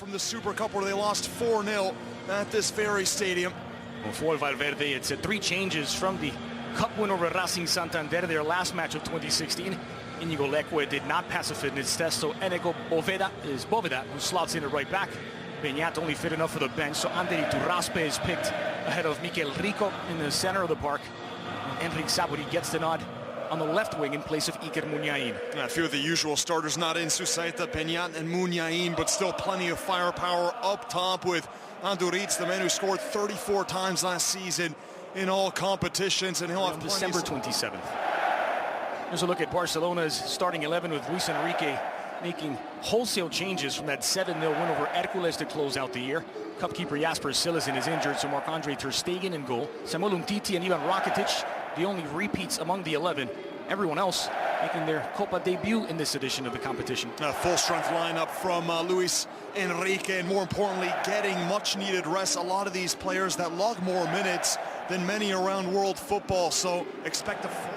from the Super Cup where they lost 4-0 at this very stadium. Well, for Valverde, it's 3 changes from the Cup win over Racing Santander, their last match of 2016. Inigo Leque did not pass a fitness test, so Enego Boveda who slots in at right back. Beñat only fit enough for the bench, so Ander Iturraspe is picked ahead of Mikel Rico in the center of the park. And Enric Saburi gets the nod on the left wing in place of Iker Muniain. A few of the usual starters not in, Susaeta, Beñat and Muniain, but still plenty of firepower up top with Anduriz, the man who scored 34 times last season in all competitions, and he'll have December 27th. Here's a look at Barcelona's starting 11 with Luis Enrique making wholesale changes from that 7-0 win over Hércules to close out the year. Cupkeeper Jasper Cillessen is injured, so Marc-Andre ter Stegen in goal. Samuel Umtiti and Ivan Rakitic, the only repeats among the 11. Everyone else making their Copa debut in this edition of the competition. A full-strength lineup from Luis Enrique, and more importantly, getting much-needed rest. A lot of these players that log more minutes than many around world football, so expect a full...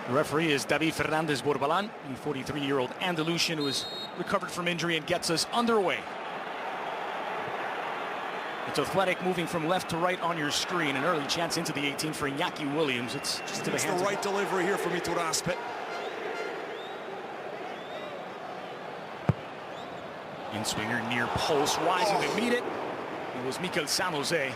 The referee is David Fernandez Borbalan, the 43-year-old Andalusian who has recovered from injury and gets us underway. It's Athletic moving from left to right on your screen. An early chance into the 18 for Iñaki Williams. It's just to the hands. The right delivery here from Iturraspe. In-swinger near post, rising to meet it. It was Mikel San Jose.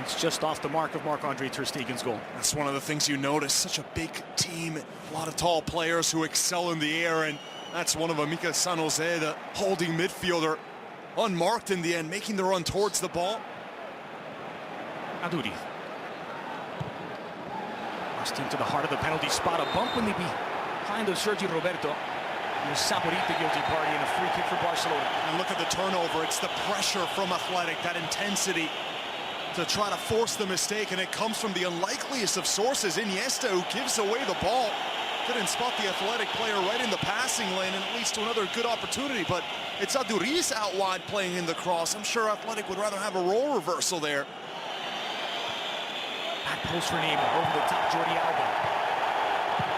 It's just off the mark of Marc-Andre ter Stegen's goal. That's one of the things you notice. Such a big team, a lot of tall players who excel in the air, and that's one of them. Mikel San Jose, the holding midfielder, unmarked in the end, making the run towards the ball. Aduri. Lost into the heart of the penalty spot. A bump in the behind of Sergi Roberto. There's Saborit, the guilty party, and a free kick for Barcelona. And look at the turnover. It's the pressure from Athletic, that intensity to try to force the mistake, and it comes from the unlikeliest of sources. Iniesta, who gives away the ball. Couldn't spot the Athletic player right in the passing lane, and it leads to another good opportunity, but it's Aduriz out wide playing in the cross. I'm sure Athletic would rather have a role reversal there. Back post for Neymar, over the top, Jordi Alba.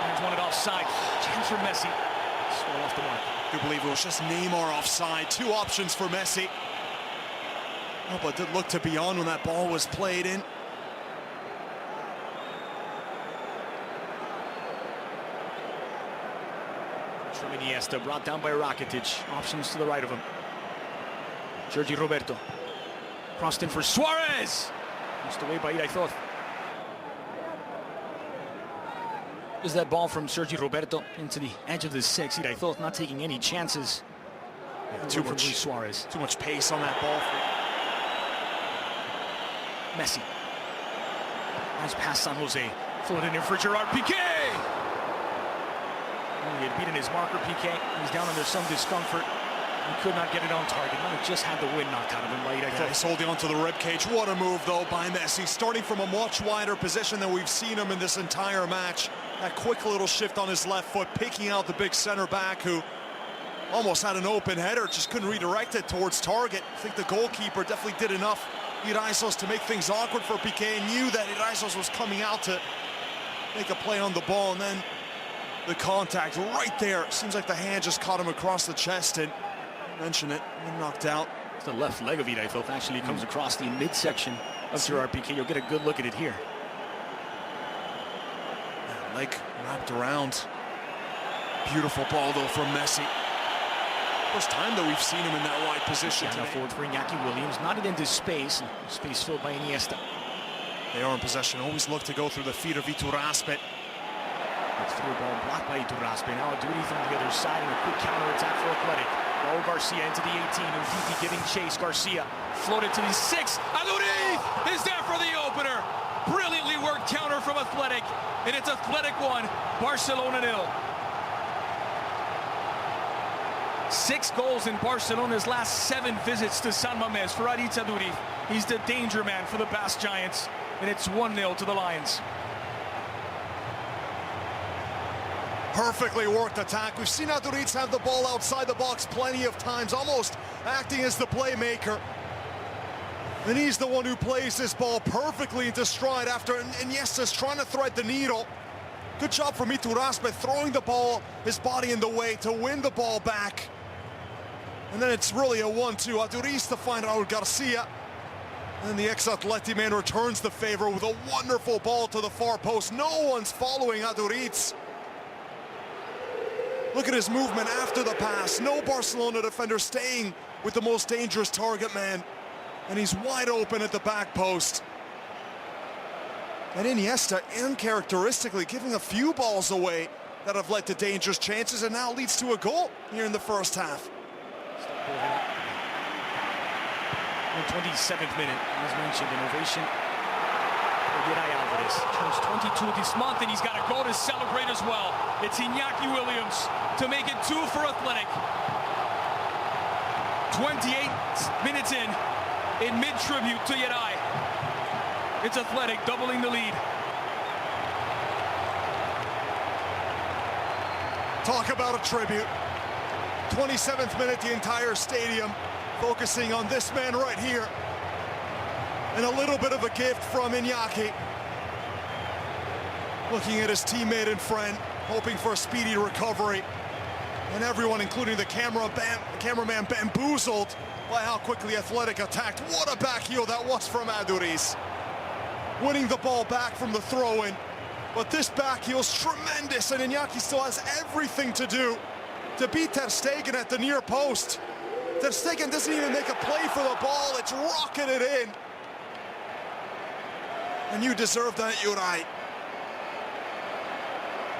He's won it offside. Chance for Messi. Swell off the mark. I do believe it was just Neymar offside. 2 options for Messi. Oh, but did look to be on when that ball was played in. From Iniesta, brought down by Rakitic. Options to the right of him. Sergi Roberto. Crossed in for Suarez. Pushed away by Iraizoz. Is that ball from Sergi Roberto into the edge of the 6. Iraizoz not taking any chances. Yeah, too much pace on that ball. Messi. Nice pass, San Jose. Floated in for Gerard Piqué. He had beaten his marker, Piqué. He's down under some discomfort. He could not get it on target. Might have just had the wind knocked out of him late. He's holding onto the ribcage. What a move, though, by Messi. Starting from a much wider position than we've seen him in this entire match. That quick little shift on his left foot, picking out the big center back who almost had an open header, just couldn't redirect it towards target. I think the goalkeeper definitely did enough, Iraizoz, to make things awkward for Piqué, and knew that Iraizoz was coming out to make a play on the ball, and then the contact right there. Seems like the hand just caught him across the chest, and mention it, and knocked out. It's the left leg of Iraizoz actually comes across the midsection of Gerard Piqué. You'll get a good look at it here. Leg wrapped around. Beautiful ball, though, from Messi. First time that we've seen him in that wide position. Now forward for Iñaki Williams, knotted into space. Space filled by Iniesta. They are in possession. Always look to go through the feet of Iturraspe. It's through ball blocked by Iturraspe. Now Aduri from the other side and a quick counter-attack for Athletic. Raul Garcia into the 18. Umtiti giving chase. Garcia floated to the 6. Aduri is there for the opener. Brilliantly worked counter from Athletic. And it's Athletic 1, Barcelona 0. 6 goals in Barcelona's last 7 visits to San Mamés for Aritz Aduri. He's the danger man for the Basque Giants, and it's 1-0 to the Lions. Perfectly worked attack. We've seen Aduriz have the ball outside the box plenty of times, almost acting as the playmaker. And he's the one who plays this ball perfectly into stride after Iniesta's trying to thread the needle. Good job from Iturraspe throwing the ball, his body in the way to win the ball back. And then it's really a 1-2. Aduriz to find Raul Garcia. And the ex-Atleti man returns the favor with a wonderful ball to the far post. No one's following Aduriz. Look at his movement after the pass. No Barcelona defender staying with the most dangerous target man. And he's wide open at the back post. And Iniesta, uncharacteristically, giving a few balls away that have led to dangerous chances and now leads to a goal here in the first half. In the 27th minute, as mentioned, innovation. Alvarez turns 22 this month, and he's got to go to celebrate as well. It's Iñaki Williams to make it 2 for Athletic. 28 minutes in mid-tribute to Yeray. It's Athletic doubling the lead. Talk about a tribute. 27th minute, the entire stadium focusing on this man right here. And a little bit of a gift from Iñaki. Looking at his teammate and friend, hoping for a speedy recovery. And everyone, including the cameraman, bamboozled by how quickly Athletic attacked. What a back heel that was from Aduriz. Winning the ball back from the throw-in. But this back heel's tremendous, and Iñaki still has everything to do to beat Ter Stegen at the near post. Ter Stegen doesn't even make a play for the ball. It's rocketed in. And you deserve that, you're right.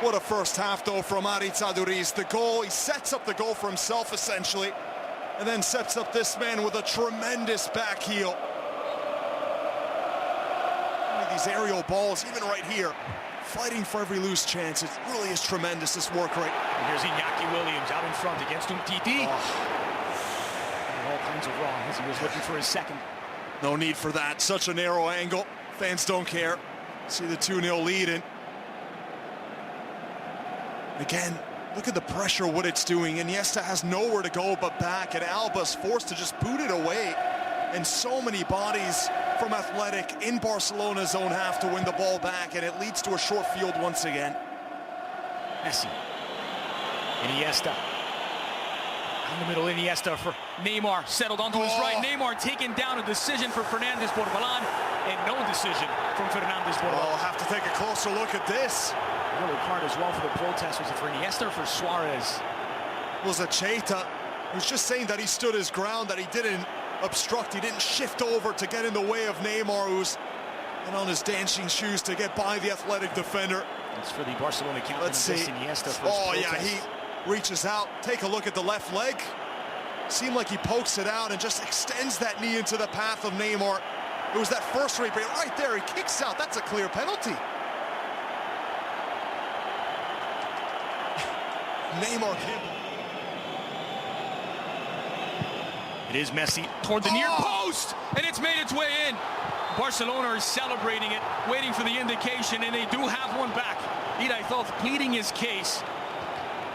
What a first half, though, from Aritz Aduriz. The goal, he sets up the goal for himself, essentially, and then sets up this man with a tremendous back heel. These aerial balls, even right here, fighting for every loose chance. It really is tremendous, this work rate. And here's Iñaki Williams out in front against Umtiti. All kinds of wrong as he was looking for his second. No need for that. Such a narrow angle. Fans don't care. See the 2-0 lead in. Again, look at the pressure, what it's doing. Iniesta has nowhere to go but back, and Alba's forced to just boot it away. And so many bodies from Athletic in Barcelona's own half to win the ball back, and it leads to a short field once again. Messi. Iniesta. In the middle, Iniesta for Neymar. Settled onto his right. Neymar taking down. A decision for Fernandez Borbalán, and no decision from Fernandez Borbalán. I'll have to take a closer look at this. Yellow card as well for the protest. Was it for Iniesta or for Suarez? It was a Cheita. He was just saying that he stood his ground, that he didn't obstruct, he didn't shift over to get in the way of Neymar, who's and on his dancing shoes to get by the Athletic defender. It's for the Barcelona captain. Let's see. Iniesta for yeah, he reaches out. Take a look at the left leg. Seemed like he pokes it out and just extends that knee into the path of Neymar. It was that first replay right there. He kicks out. That's a clear penalty. Neymar can't. It is Messi toward the near post, and it's made its way in. Barcelona is celebrating it, waiting for the indication, and they do have one back. Irai Thoth pleading his case,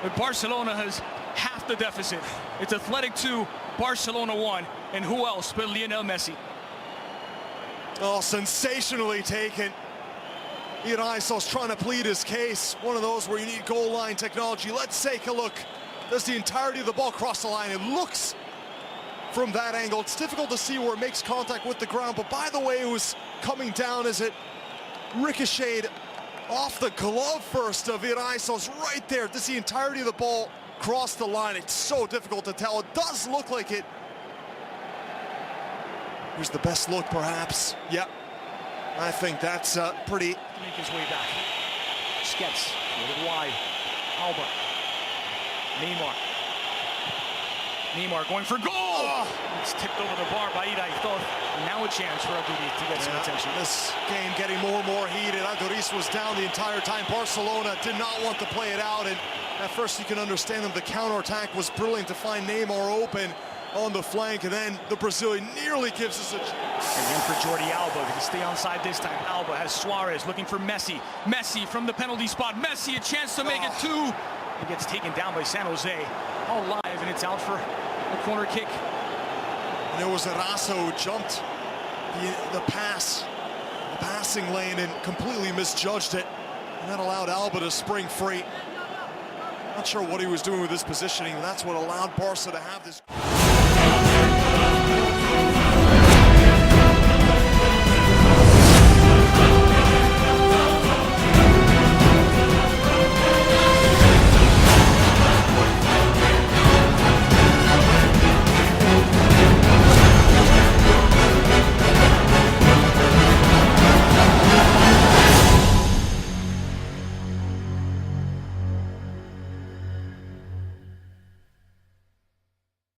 but Barcelona has half the deficit. It's Athletic 2, Barcelona 1, and who else but Lionel Messi? Oh, sensationally taken. Irai Thoth's trying to plead his case. One of those where you need goal line technology. Let's take a look. Does the entirety of the ball cross the line? It looks from that angle. It's difficult to see where it makes contact with the ground, but by the way, it was coming down as it ricocheted off the glove first of Irai Thoth right there. Does the entirety of the ball cross the line? It's so difficult to tell. It does look like it. Here's the best look, perhaps. Yep. I think that's pretty. Make his way back. Skets, a little wide. Alba. Neymar going for goal! It's tipped over the bar by Irai Thoth. And now a chance for Aduriz to get some attention. This game getting more and more heated. Aduriz was down the entire time. Barcelona did not want to play it out, and at first you can understand them. The counterattack was brilliant to find Neymar open on the flank, and then the Brazilian nearly gives us a chance. And then for Jordi Alba, going to stay onside this time. Alba has Suarez looking for Messi. Messi from the penalty spot. Messi a chance to make it 2. He gets taken down by San Jose. All live, and it's out for a corner kick. And there was Eraso who jumped the passing lane and completely misjudged it. And that allowed Alba to spring free. Not sure what he was doing with his positioning. That's what allowed Barca to have this.